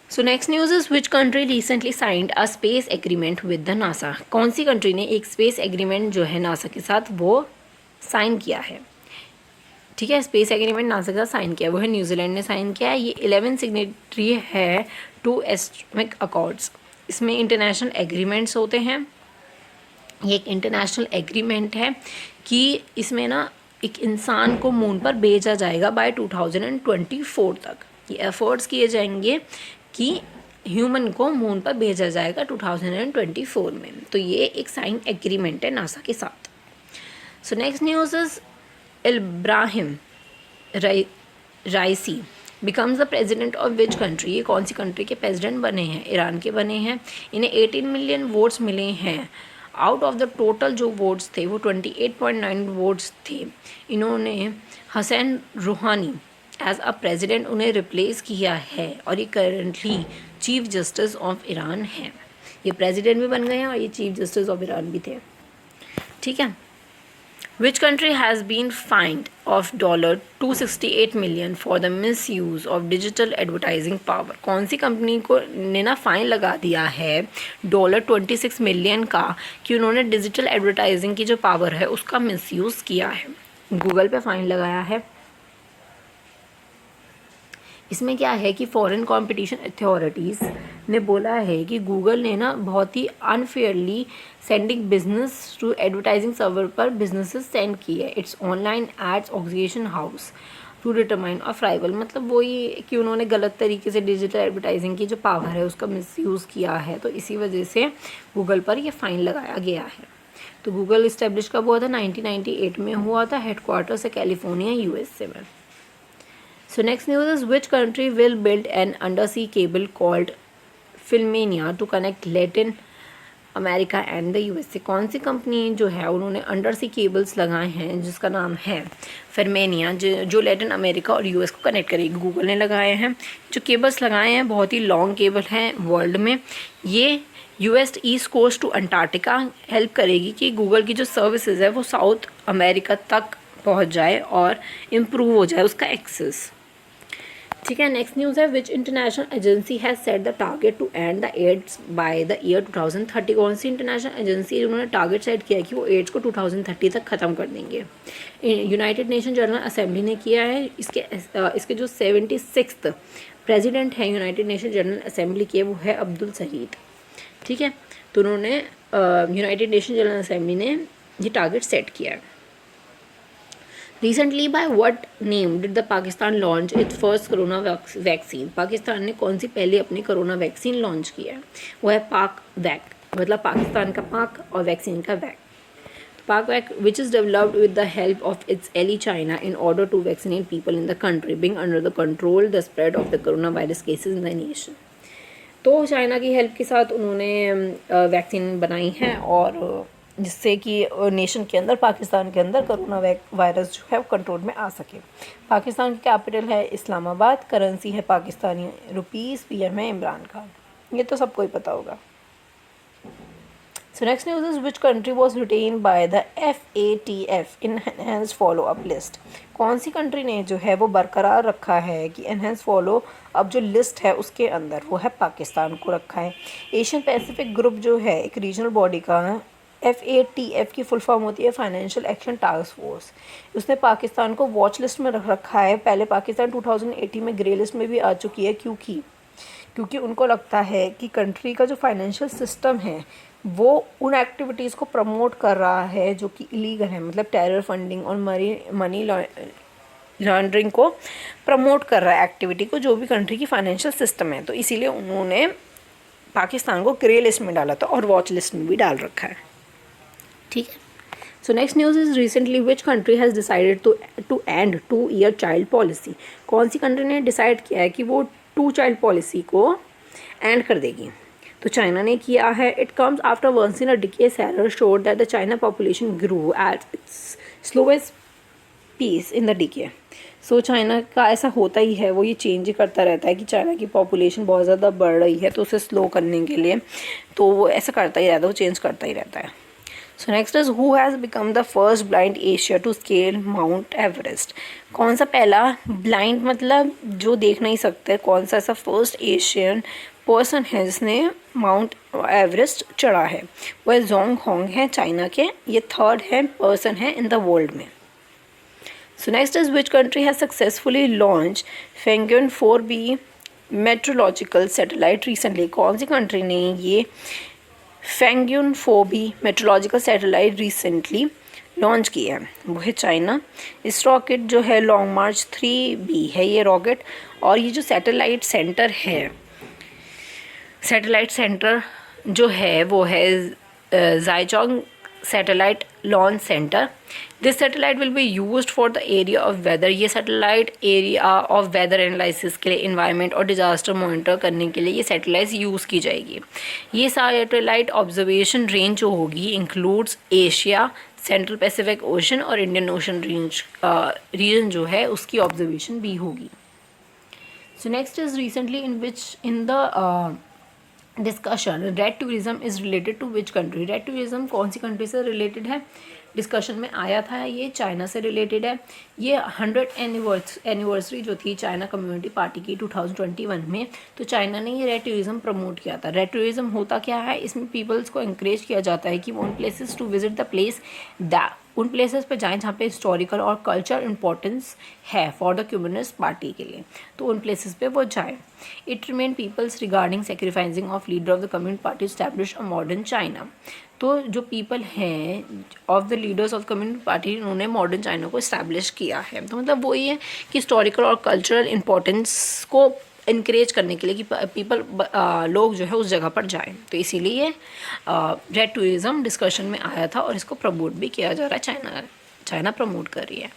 So next news is which country recently signed a space agreement with the NASA. कौन सी कंट्री ने एक स्पेस एग्रीमेंट जो है नासा के साथ वो साइन किया है? ठीक है, स्पेस एग्रीमेंट नासा के साथ साइन किया, वो है न्यूजीलैंड ने साइन किया है. ये 11 सिग्नेटरी है टू एटॉमिक अकॉर्ड्स. इसमें इंटरनेशनल एग्रीमेंट्स होते हैं. ये एक इंटरनेशनल एग्रीमेंट है कि इसमें ना एक इंसान को मून पर भेजा जाएगा बाय 2024 तक. ये एफर्ट्स किए जाएंगे कि ह्यूमन को मून पर भेजा जाएगा 2024 में. तो ये एक साइन एग्रीमेंट है नासा के साथ. सो next news is Ibrahim राइसी becomes the president of which country. ये कौन सी कंट्री के प्रेजिडेंट बने हैं? ईरान के बने हैं. इन्हें 18 मिलियन वोट्स मिले हैं. आउट ऑफ द टोटल जो वोट्स थे वो 28.9 वोट्स थे. इन्होंने हसन रूहानी एज अ प्रेजिडेंट उन्हें रिप्लेस किया है और ये currently chief justice of Iran है. ये प्रेजिडेंट भी बन गए हैं और ये चीफ जस्टिस ऑफ ईरान भी थे. ठीक है. Which country has been find of $268 million for the misuse of digital advertising power. कौन सी कंपनी को ने ना फाइन लगा दिया है $26 मिलियन का कि उन्होंने डिजिटल एडवर्टाइजिंग की जो पावर है उसका मिस यूज़ किया है? गूगल पे फाइन लगाया है. इसमें क्या है कि फॉरेन कंपटीशन अथॉरिटीज़ ने बोला है कि गूगल ने ना बहुत ही unfairly sending business to advertising server पर बिजनेसेस सेंड की है. It's online ads oxygen house to determine of rival. मतलब वो ये कि उन्होंने गलत तरीके से डिजिटल एडवर्टाइजिंग की जो पावर है उसका मिसयूज़ किया है. तो इसी वजह से गूगल पर ये फ़ाइन लगाया गया है. तो गूगल इस्टेब्लिश कब हुआ था? 1998 में हुआ था. हेडक्वार्टर से कैलिफोर्निया यूएसए में. So next news is which country will build an undersea cable called Filmania to connect Latin America and the USA. कौन सी कंपनी जो है उन्होंने अंडरसी केबल्स लगाए हैं जिसका नाम है फिल्मेनिया जो लैटिन अमेरिका और यूएस को कनेक्ट करेगी? गूगल ने लगाए हैं. जो केबल्स लगाए हैं बहुत ही लॉन्ग केबल हैं वर्ल्ड में. ये US East Coast to Antarctica help करेगी कि गूगल की जो सर्विसेज है वो साउथ अमेरिका तक पहुंच जाए और इम्प्रूव हो जाए उसका एक्सेस. ठीक है. नेक्स्ट न्यूज़ है which international agency has set the target to end the AIDS by the year 2030. कौन सी इंटरनेशनल एजेंसी उन्होंने टारगेट सेट किया कि वो एड्स को 2030 तक ख़त्म कर देंगे? यूनाइटेड नेशन जनरल असेंबली ने किया है. इसके जो 76th प्रेजिडेंट हैं यूनाइटेड नेशन जनरल असेंबली के वो है अब्दुल शहीद. ठीक है. तो उन्होंने यूनाइटेड नेशन जनरल असेंबली ने ये टारगेट सेट किया है. Recently by what name did the Pakistan launch its first corona vaccine? Pakistan ने कौन सी पहले अपनी कोरोना वैक्सीन लॉन्च किया है? वो है पाक वैक, मतलब पाकिस्तान का पाक और वैक्सीन का vac. Pak vac which is developed with the help of its ally China in order to vaccinate people in the country being under the control the spread of the corona virus cases in the nation. तो China की help के साथ उन्होंने vaccine बनाई है और जिससे कि नेशन के अंदर, पाकिस्तान के अंदर कोरोना वायरस जो है वो कंट्रोल में आ सके। पाकिस्तान की कैपिटल है इस्लामाबाद, करेंसी है पाकिस्तानी रुपीस, पीएम है इमरान खान। ये तो सबको ही पता होगा। So next news is which country was retained by the FATF in enhanced follow-up list? कौन सी कंट्री ने जो है वो बरकरार रखा है कि एनहेंस फॉलो अब जो लिस्ट है उसके अंदर, वो है पाकिस्तान को रखा है। एशियन पैसिफिक ग्रुप जो है एक रीजनल बॉडी का, FATF की फुल फॉर्म होती है फाइनेंशियल एक्शन टास्क फोर्स। उसने पाकिस्तान को वॉच लिस्ट में रख रखा है। पहले पाकिस्तान 2018 में ग्रे लिस्ट में भी आ चुकी है, क्योंकि उनको लगता है कि कंट्री का जो फाइनेंशियल सिस्टम है वो उन एक्टिविटीज़ को प्रमोट कर रहा है जो कि इलीगल है, मतलब टेरर फंडिंग और मनी लॉन्ड्रिंग को प्रमोट कर रहा है, एक्टिविटी को, जो भी कंट्री की फाइनेंशियल सिस्टम है। तो इसीलिए उन्होंने पाकिस्तान को ग्रे लिस्ट में डाला था और वॉच लिस्ट में भी डाल रखा है। ठीक है। So next news is recently which country has decided to end 2-year child policy? कौन सी कंट्री ने डिसाइड किया है कि वो 2 चाइल्ड पॉलिसी को एंड कर देगी? तो चाइना ने किया है। It comes after once in a decade survey showed that the China population grew at its slowest pace in the decade. So China का ऐसा होता ही है, वो ये चेंज करता रहता है कि चाइना की पॉपुलेशन बहुत ज़्यादा बढ़ रही है, तो उसे स्लो करने के लिए तो वो ऐसा करता ही रहता है, वो चेंज करता ही रहता है। So next is who has become the first blind Asia to scale Mount Everest? कौन सा पहला ब्लाइंड, मतलब जो देख नहीं सकते, कौन सा ऐसा फर्स्ट एशियन पर्सन है जिसने माउंट एवरेस्ट चढ़ा है? वह जोंग होंग है चाइना के, ये 3rd है पर्सन है इन द वर्ल्ड में। So next is which country has successfully launch Fengyun 4B meteorological satellite recently? कौन सी कंट्री ने ये Fengyun 4B meteorological satellite recently launch किया है? वो है चाइना। इस रॉकेट जो है लॉन्ग मार्च 3B है ये रॉकेट, और ये जो सैटेलाइट सेंटर है, सैटेलाइट सेंटर जो है वो है जाइचोंग satellite launch centre. This satellite will be used for the area of weather. ये satellite area of weather analysis के लिए, इन्वायरमेंट और डिजास्टर मॉनिटर करने के लिए ये सैटेलाइट यूज़ की जाएगी। ये सैटेलाइट ऑब्जर्वेशन रेंज जो होगी includes Asia, Central Pacific Ocean और इंडियन ओशन रीजन जो है उसकी ऑब्जर्वेशन भी होगी। So next is recently in the discussion red tourism is related to which country? Red tourism कौन सी कंट्री से रिलेटेड है? डिस्कशन में आया था, ये चाइना से रिलेटेड है। ये 100th एनिवर्सरी जो थी चाइना कम्युनिटी पार्टी की 2021 में, तो चाइना ने ये रेड टूरिज्म प्रमोट किया था। रेड टूरिज्म होता क्या है? इसमें पीपल्स को इंकरेज किया जाता है कि वो उन places to visit the place उन प्लेसेस पे जाएं जहाँ पे हिस्टोरिकल और कल्चर इंपॉर्टेंस है फॉर द कम्युनिस्ट पार्टी के लिए, तो उन प्लेसेस पे वो जाएं। It remain peoples regarding sacrificing of leader of the communist party establish a modern China. तो जो पीपल हैं of the leaders of communist party, उन्होंने मॉडर्न चाइना को इस्टेब्लिश किया है। तो मतलब वो ये है कि हिस्टोरिकल और कल्चरल इंपॉर्टेंस को इनक्रेज करने के लिए कि पीपल लोग जो है उस जगह पर जाएं, तो इसीलिए रेड टूरिज्म डिस्कशन में आया था और इसको प्रमोट भी किया जा रहा है। चाइना प्रमोट कर रही है।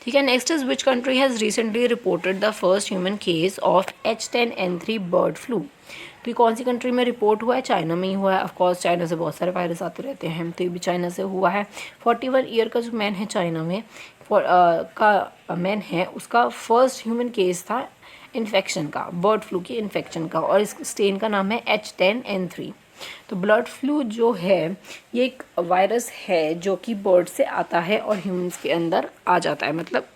ठीक है। Next is which country has recently reported the first human case of H10N3 bird flu? तो ये कौन सी कंट्री में रिपोर्ट हुआ है? चाइना में ही हुआ है। ऑफकोर्स चाइना से बहुत सारे वायरस आते रहते हैं, तो ये भी चाइना से हुआ है। 41 ईयर का जो मैन है चाइना में का मैन है, उसका फर्स्ट ह्यूमन केस था इन्फेक्शन का, बर्ड फ्लू की इन्फेक्शन का, और इस स्ट्रेन का नाम है H10N3। तो बर्ड फ्लू जो है ये एक वायरस है जो कि बर्ड से आता है और ह्यूमंस के अंदर आ जाता है, मतलब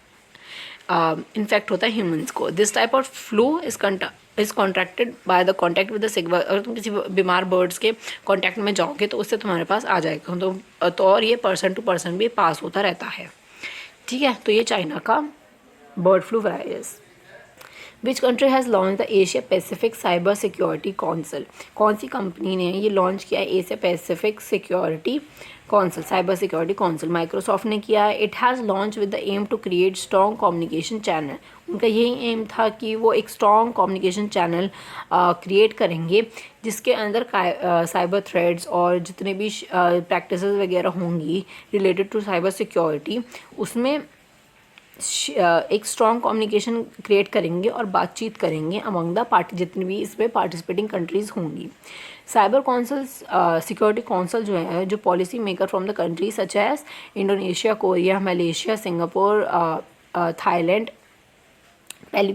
इन्फेक्ट होता है ह्यूमंस को। This type of flu is contracted by the contact with the sick bird. अगर तुम किसी बीमार बर्ड्स के कॉन्टैक्ट में जाओगे तो उससे तुम्हारे पास आ जाएगा। तो और ये पर्सन टू पर्सन भी पास होता रहता है। ठीक है। तो ये चाइना का bird flu virus. Which country has launch the Asia Pacific cyber security council? कौन सी कंपनी ने ये लॉन्च किया है Asia Pacific security council, cyber security council? Microsoft ने किया है। It has launch with the aim to create strong communication channel. उनका यही एम था कि वो एक स्ट्रॉन्ग कम्युनिकेशन चैनल क्रिएट करेंगे जिसके अंदर साइबर थ्रेड्स और जितने भी प्रैक्टिसेस वगैरह होंगी रिलेटेड टू साइबर सिक्योरिटी, उसमें एक स्ट्रॉन्ग कम्युनिकेशन क्रिएट करेंगे और बातचीत करेंगे अमंग द पार्टी जितनी भी इसमें पार्टिसिपेटिंग कंट्रीज़ होंगी। साइबर काउंसिल्स सिक्योरिटी काउंसिल जो है जो policy maker from the country such as Indonesia, Korea, Malaysia, Singapore, Thailand, पहली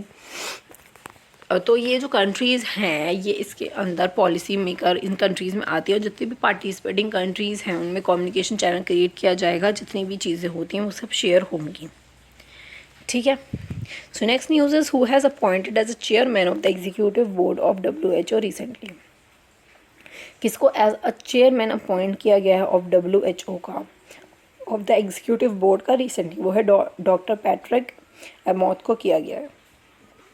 तो ये जो कंट्रीज़ हैं ये इसके अंदर पॉलिसी मेकर इन कंट्रीज़ में आती है और जितनी भी पार्टिसिपेटिंग कंट्रीज़ हैं उनमें कम्युनिकेशन चैनल क्रिएट किया जाएगा, जितनी भी चीज़ें होती हैं वो सब शेयर होंगी। ठीक है। So next news is who has appointed as a chairman of the executive board of WHO recently? किसको एज अ चेयरमैन अपॉइंट किया गया है ऑफ WHO का, ऑफ द एग्जीक्यूटिव बोर्ड का रिसेंटली? वो है डॉक्टर पैट्रिक एमोथ को किया गया है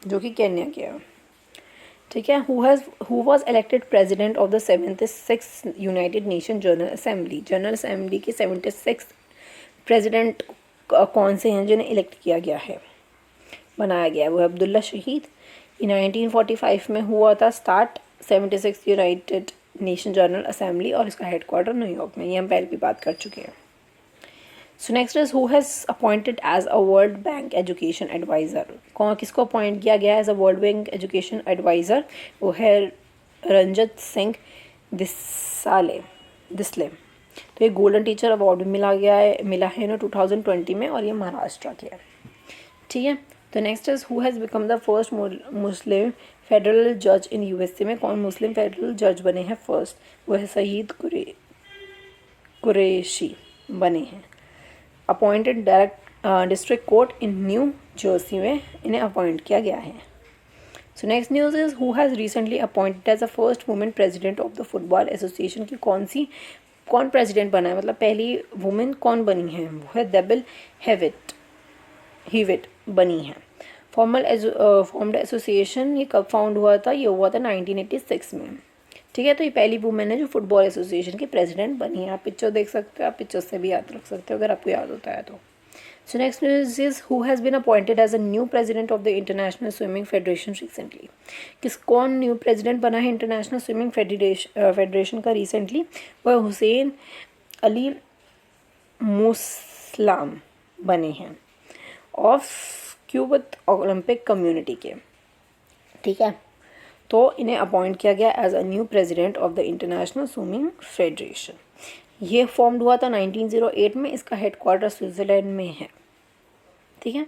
जो कि केन्या के हैं। ठीक है। Who was elected president of the 76th United Nation General assembly? General assembly के 76 प्रेसिडेंट कौन से हैं जिन्हें इलेक्ट किया गया है, बनाया गया है? वो अब्दुल्ला शहीद। ये 1945 में हुआ था start 76 United Nation General assembly और इसका हेडक्वार्टर न्यूयॉर्क में, ये हम पहले भी बात कर चुके हैं। So next is who has appointed as a world bank education adviser? किसको अपॉइंट किया गया as a world bank education adviser? वो है रंजत सिंह दिसले। तो ये गोल्डन टीचर अवार्ड भी मिला है ना 2020 में और ये महाराष्ट्र के है। ठीक है। तो next is who has become the first Muslim federal जज इन USA में? कौन मुस्लिम फेडरल जज बने हैं फर्स्ट? वो है सईद कुरैशी बने हैं। Appointed district court in New Jersey में इन्हें अपॉइंट किया गया है। So next news is who has recently appointed as a first women president of the football association की? कौन प्रेसिडेंट बना है, मतलब पहली वुमेन कौन बनी है? वो है डेबिल हीविट बनी है। फॉर्म्ड एसोसिएशन ये कब फाउंड हुआ था? ये हुआ था 1986 में। ठीक है। तो ये पहली वुमेन है जो फुटबॉल एसोसिएशन की प्रेसिडेंट बनी है। आप पिक्चर देख सकते हो, आप पिक्चर से भी याद रख सकते हो अगर आपको याद होता है तो। So next news is who has been appointed as a new president of the international swimming federation recently? कौन न्यू प्रेसिडेंट बना है इंटरनेशनल स्विमिंग फेडरेशन का रिसेंटली? वह हुसैन अली मुसलाम बने हैं ऑफ क्यूबत ओलंपिक कम्युनिटी के। ठीक है। तो इन्हें अपॉइंट किया गया as a new president of the international swimming federation. ये फॉर्म्ड हुआ था 1908 में, इसका हेडक्वार्टर स्विट्ज़रलैंड में है। ठीक है।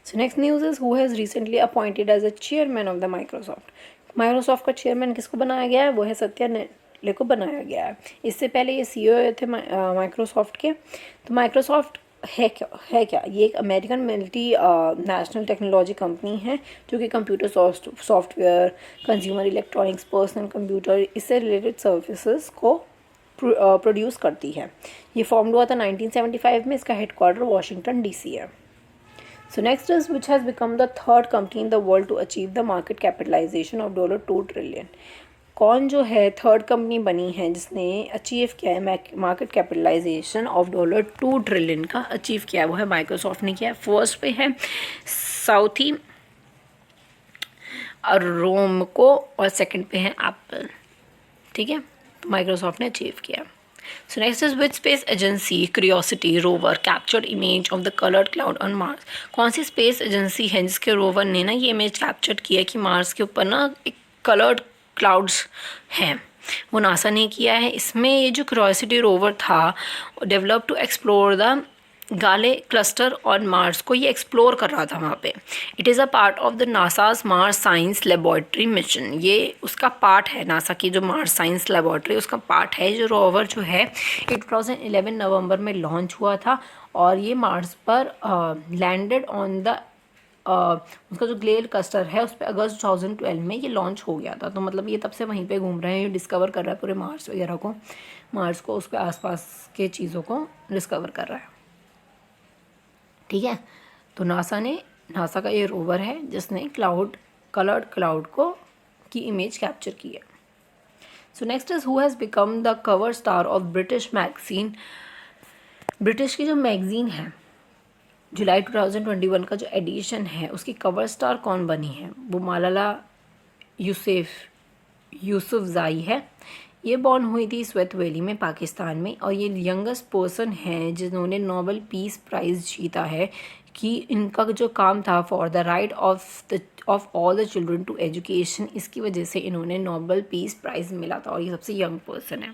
So next news is who has recently appointed as a chairman of the Microsoft का चेयरमैन किसको बनाया गया है? वो है सत्या नाडेला को बनाया गया है। इससे पहले ये CEO थे माइक्रोसॉफ्ट के। तो माइक्रोसॉफ्ट है क्या? ये एक American multi national technology company है जो कि computer software, consumer electronics, personal computer, इससे रिलेटेड सर्विसेज को प्रोड्यूस करती है। ये फॉर्म हुआ था 1975 में, इसका हेडक्वार्टर वाशिंगटन DC है। So next is which has become the third company in the world to achieve the market capitalization of $2 trillion? कौन जो है थर्ड कंपनी बनी है जिसने अचीव किया है मार्केट कैपिटलाइजेशन ऑफ $2 ट्रिलियन का अचीव किया है? वो है माइक्रोसॉफ्ट ने किया है। फर्स्ट पे है साउथी अरोमको और सेकंड पे है एप्पल। ठीक है। तो माइक्रोसॉफ्ट ने अचीव किया। सो next is which space agency curiosity rover captured image of the coloured cloud on Mars? कौन सी स्पेस एजेंसी है जिसके रोवर ने ना ये इमेज कैप्चर किया कि मार्स के ऊपर ना एक कलर्ड क्लाउड्स हैं? वो नासा ने किया है। इसमें ये जो क्यूरियोसिटी रोवर था डेवलप टू एक्सप्लोर द गाले क्लस्टर ऑन मार्स को ये एक्सप्लोर कर रहा था वहाँ पे। It is a part of the NASA's Mars science laboratory mission. ये उसका पार्ट है, नासा की जो मार्स साइंस लेबॉर्ट्री उसका पार्ट है। जो रोवर जो है 2011 नवंबर में लॉन्च हुआ था और ये मार्स पर लैंडेड ऑन द उसका जो ग्लेल क्लस्टर है उस पर अगस्त 2012 में ये लॉन्च हो गया था। तो मतलब ये तब से वहीं पे घूम रहे हैं, डिस्कवर कर रहा है पूरे मार्स वगैरह को, मार्स को, उसके आसपास के चीज़ों को डिस्कवर कर रहा है। ठीक है। तो नासा ने नासा का ये रोवर है जिसने कलर्ड क्लाउड को की इमेज कैप्चर की है। So next is who has become the cover star of British magazine. British की जो मैगजीन है जुलाई 2021 का जो एडिशन है उसकी कवर स्टार कौन बनी है, वो मालाला यूसुफजाई है। ये बॉर्न हुई थी स्वेत वैली में पाकिस्तान में और ये यंगेस्ट पर्सन है जिन्होंने नोबेल पीस प्राइज़ जीता है कि इनका जो काम था for the right of all the children to education, इसकी वजह से इन्होंने नोबेल पीस प्राइज़ मिला था और ये सबसे यंग पर्सन है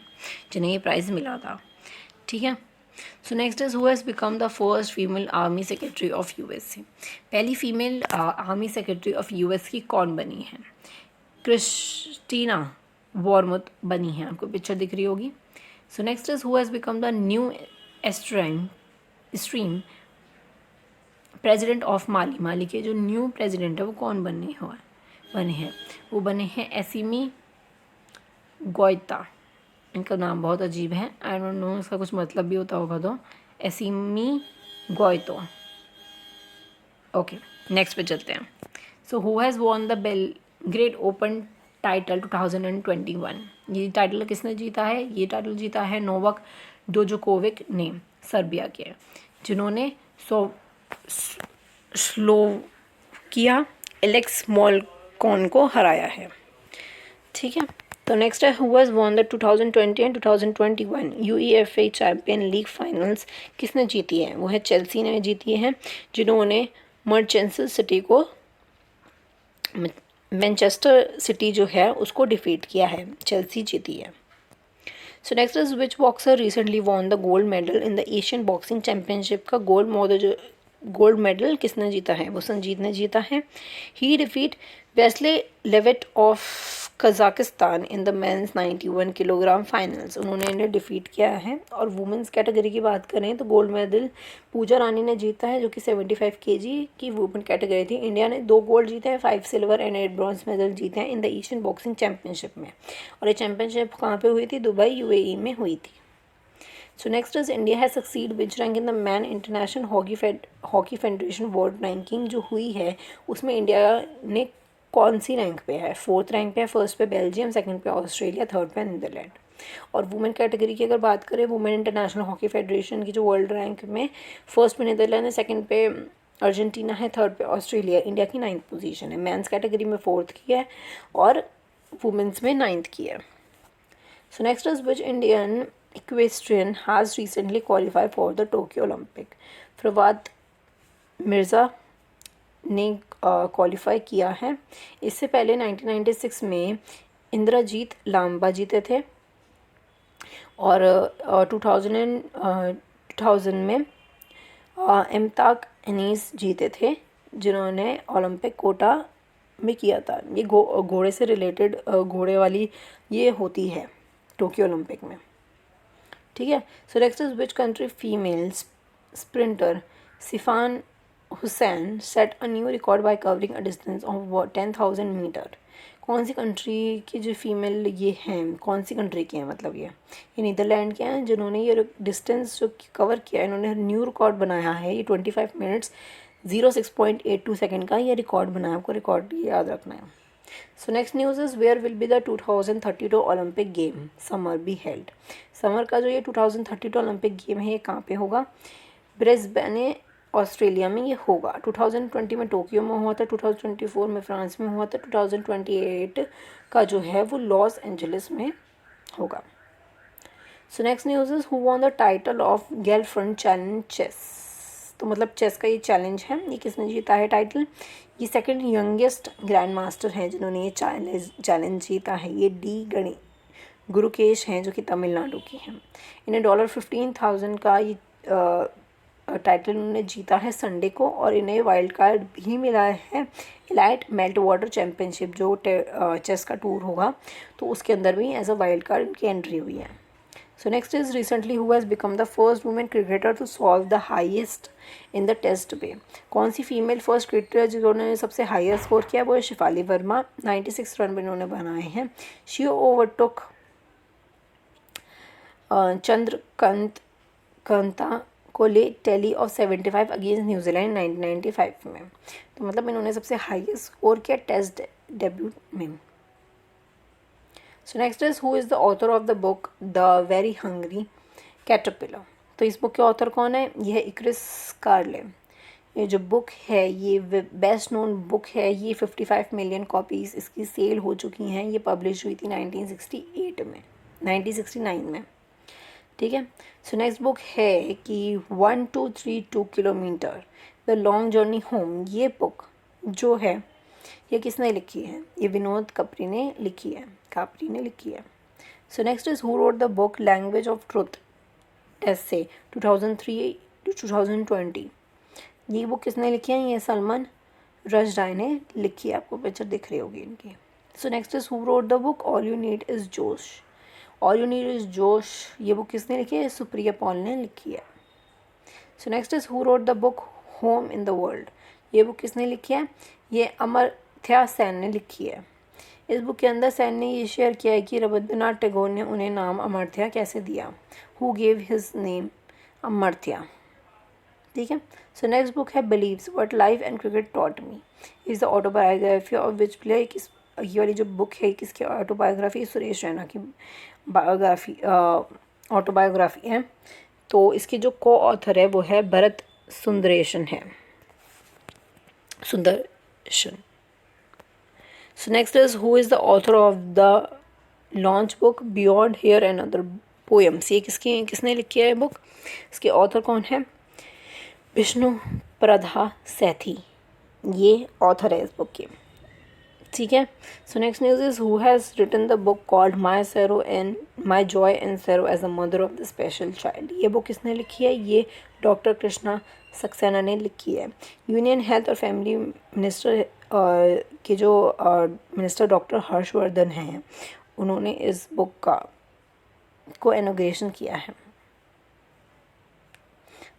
जिन्हें ये प्राइज़ मिला था। ठीक है। So next is who has become the first female army secretary of USA. पहली female army secretary of US की कौन बनी है, क्रिस्टीना वॉर्मुथ बनी है, आपको पिक्चर दिख रही होगी। So next is who has become the new stream president of Mali. Mali के जो न्यू प्रेसिडेंट है वो कौन बने हैं, वो बने हैं एसिमी गोइता। इनका नाम बहुत अजीब है, आई डोंट नो इसका कुछ मतलब भी होता होगा तो, एसिमी गोइतो। ओके, नेक्स्ट पे चलते हैं। So who has won the Belgrade open title 2021। ये टाइटल किसने जीता है, ये टाइटल जीता है नोवाक जोकोविक ने, सर्बिया के, जिन्होंने स्लोवाकिया एलेक्स मोलकोन को हराया है। ठीक है। तो नेक्स्ट है who has won the 2020 and 2021 UEFA champion league finals. किसने जीती है, वो है चेल्सी ने जीती है, जिन्होंने मैनचेस्टर सिटी जो है उसको डिफीट किया है, चेल्सी जीती है। So next is which boxer recently won the gold medal in the Asian boxing championship का गोल्ड मेडल किसने जीता है, वो संजीत ने जीता है। He defeat Vassiliy Levit of Kazakhstan in the men's 91 kilogram finals. उन्होंने इन्हें डिफीट किया है। और वुमेंस कैटेगरी की बात करें तो गोल्ड मेडल पूजा रानी ने जीता है जो कि 75 kg की वुमेन कैटेगरी थी। इंडिया ने 2 गोल्ड जीते हैं, 5 सिल्वर एंड 8 ब्रॉन्ज मेडल जीते हैं इन द एशियन बॉक्सिंग चैम्पियनशिप में। और ये चैम्पियनशिप कहाँ पे हुई थी, दुबई UAE में हुई थी। So next is India has succeed which rank in the Man International Hockey Federation World Ranking जो हुई है उसमें इंडिया ने कौन सी रैंक पे है, 4th रैंक पे है, फर्स्ट पे बेल्जियम, सेकंड पे ऑस्ट्रेलिया, थर्ड पे नीदरलैंड। और वुमेन कैटेगरी की अगर बात करें, वुमेन इंटरनेशनल हॉकी फेडरेशन की जो वर्ल्ड रैंक में फर्स्ट पे नीदरलैंड है, सेकंड पे अर्जेंटीना है, थर्ड पे ऑस्ट्रेलिया। इंडिया की 9th पोजीशन है। मेंस कैटेगरी में 4th की है और वुमेंस में 9th की है। So next is which Indian equestrian has recently qualify for the Tokyo Olympic. Fawad Mirza ने क्वालिफाई किया है। इससे पहले 1996 में इंद्रजीत लांबा जीते थे और 2000 में इम्ताक अनीस जीते थे जिन्होंने ओलंपिक कोटा में किया था। ये घोड़े से रिलेटेड घोड़े वाली ये होती है टोक्यो ओलंपिक में। ठीक है। So next is which country female sprinter Sifan Hassan set a new record by covering a distance of 10,000 metre. कौन सी कंट्री की जो फीमेल ये हैं, कौन सी कंट्री के हैं, मतलब ये नीदरलैंड के हैं जिन्होंने ये डिस्टेंस जो कवर किया है, इन्होंने न्यू रिकॉर्ड बनाया है। ये 25 मिनट्स 06.82 सेकेंड का ये रिकॉर्ड बनाया, आपको रिकॉर्ड याद रखना है। So next news is where will be the 2032 Olympic game summer be held. Summer का जो ये 2032 ओलंपिक गेम है ये कहाँ पे होगा, ब्रिस्बेन ऑस्ट्रेलिया में ये होगा। 2020 में टोक्यो में हुआ था, 2024 में फ्रांस में हुआ था, 2028 का जो है वो लॉस एंजलिस में होगा। So next news is who won the title of girlfriend challenge chess. तो मतलब चेस का ये चैलेंज है, ये किसने जीता है टाइटल, ये सेकंड यंगेस्ट ग्रैंड मास्टर हैं जिन्होंने ये चैलेंज जीता है। ये डी गुरुकेश हैं जो कि तमिलनाडु की हैं। इन्हें $15,000 का ये टाइटल उन्होंने जीता है संडे को और इन्हें वाइल्ड कार्ड भी मिला है एलाइट मेल्ट वाटर चैम्पियनशिप जो चेस का टूर होगा तो उसके अंदर भी एज अ वाइल्ड कार्ड उनकी एंट्री हुई है। So next is recently who has become the first women cricketer to solve the highest in the test पे। कौन सी फीमेल फर्स्ट क्रिकेटर जिन्होंने सबसे हाईएस्ट स्कोर किया वो है शिफाली वर्मा, 96 रन इन्होंने बनाए हैं। शी ओवरटुक चंद्रकांता कोलेटेली ऑफ 75 अगेंस्ट न्यूजीलैंड 1995 में। तो मतलब इन्होंने सबसे हाईएस्ट स्कोर किया टेस्ट डेब्यू में। So next is who is the author of the book the very hungry caterpillar. तो इस बुक के ऑथर कौन है? यह है इक्रिस कार्ले। ये जो बुक है ये बेस्ट नोन बुक है। ये 55 मिलियन कॉपीज़ इसकी सेल हो चुकी हैं। ये पब्लिश हुई थी 1969 में। ठीक है। सो नेक्स्ट बुक है कि 1232 kilometre the long journey home. ये बुक जो है ये किसने लिखी है? ये विनोद कापरी ने लिखी है। So next is who wrote the book language of truth essay 2003 to 2020। ये बुक किसने लिखी है? ये सलमान रशदी ने लिखी है। आपको पिक्चर दिख रही होगी इनकी। सो next is who wrote the book all you need is जोश। ये बुक किसने लिखी है? सुप्रिया पॉल ने लिखी है। So next is who wrote the book home in the world. ये बुक किसने लिखी है? ये अमर्त्य सेन ने लिखी है। इस बुक के अंदर सेन ने ये शेयर किया है कि रविंद्रनाथ टैगोर ने उन्हें नाम अमर्त्य कैसे दिया। Who gave his name Amartya. ठीक है। सो नेक्स्ट बुक है believes what life and cricket taught me is the autobiography of which player. ये वाली जो बुक है किसकी ऑटोबायोग्राफी? सुरेश रैना की बायोग्राफी ऑटोबायोग्राफी है। तो इसके जो को ऑथर है वो है भरत सुंदरेशन। सो next is who is the author of the launch book beyond here and other poems. ये किसने लिखी है बुक? इसके ऑथर कौन है? विष्णु प्रधा सैथी ये ऑथर है इस बुक के। ठीक है। So next news is who has written the book called my joy and sorrow as a mother of the special child. ये बुक किसने लिखी है? ये डॉक्टर कृष्णा सक्सेना ने लिखी है। यूनियन हेल्थ और फैमिली मिनिस्टर के जो मिनिस्टर डॉक्टर हर्षवर्धन हैं उन्होंने इस बुक को इनॉग्रेशन किया है।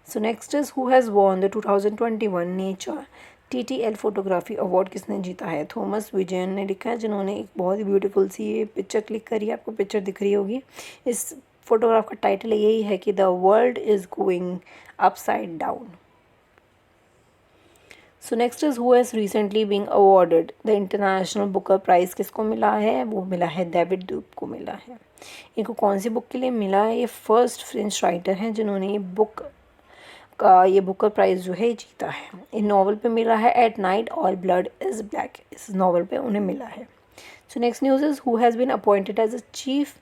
So next is who has won the 2021 nature TTL photography award. किसने जीता है? थॉमस विजयन ने लिखा है, जिन्होंने एक बहुत ही ब्यूटीफुल सी ये पिक्चर क्लिक करी है। आपको पिक्चर दिख रही होगी। इस फोटोग्राफ का टाइटल यही है कि the world is going upside down. So next is who has recently being awarded the international Booker prize. किसको मिला है? वो मिला है डेविड ड्यूब को मिला है। इनको कौन सी बुक के लिए मिला है? ये फर्स्ट फ्रेंच राइटर हैं जिन्होंने ये बुकर प्राइज़ जो है जीता है। इन नॉवल पे मिला है at night all blood is black. इस नॉवल पे उन्हें मिला है। So next news is who has been appointed as a chief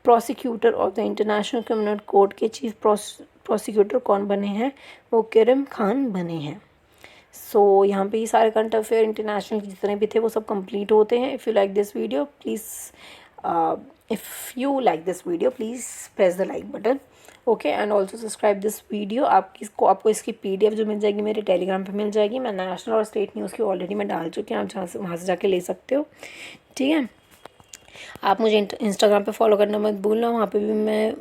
prosecutor of the international criminal court के चीफ प्रोसिक्यूटर कौन बने हैं? वो करीम खान बने हैं। सो यहाँ पे ये सारे करंट अफेयर इंटरनेशनल जितने भी थे वो सब कंप्लीट होते हैं। If you like this video please press the like button. Okay and also subscribe this video. आपको इसकी PDF जो मिल जाएगी मेरे टेलीग्राम पे मिल जाएगी। मैं नेशनल और स्टेट न्यूज़ की ऑलरेडी मैं डाल चुकी हूँ। आप वहाँ से जाके ले सकते हो। ठीक है। आप मुझे इंस्टाग्राम पे फॉलो करना मत भूलना। वहाँ पे भी मैं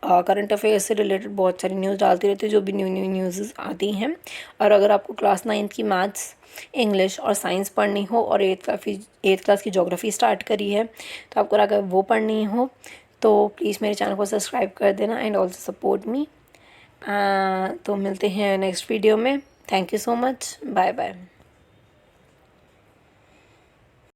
करंट अफेयर से रिलेटेड बहुत सारी न्यूज़ डालती रहती हूँ, जो भी न्यू न्यूज़ आती हैं। और अगर आपको क्लास 9 की मैथ्स, इंग्लिश और साइंस पढ़नी हो और 8th क्लास की ज्योग्राफी स्टार्ट करी है तो आपको अगर वो पढ़नी हो तो प्लीज़ मेरे चैनल को सब्सक्राइब कर देना एंड ऑल्सो सपोर्ट मी। तो मिलते हैं नेक्स्ट वीडियो में। Thank you so much. Bye bye.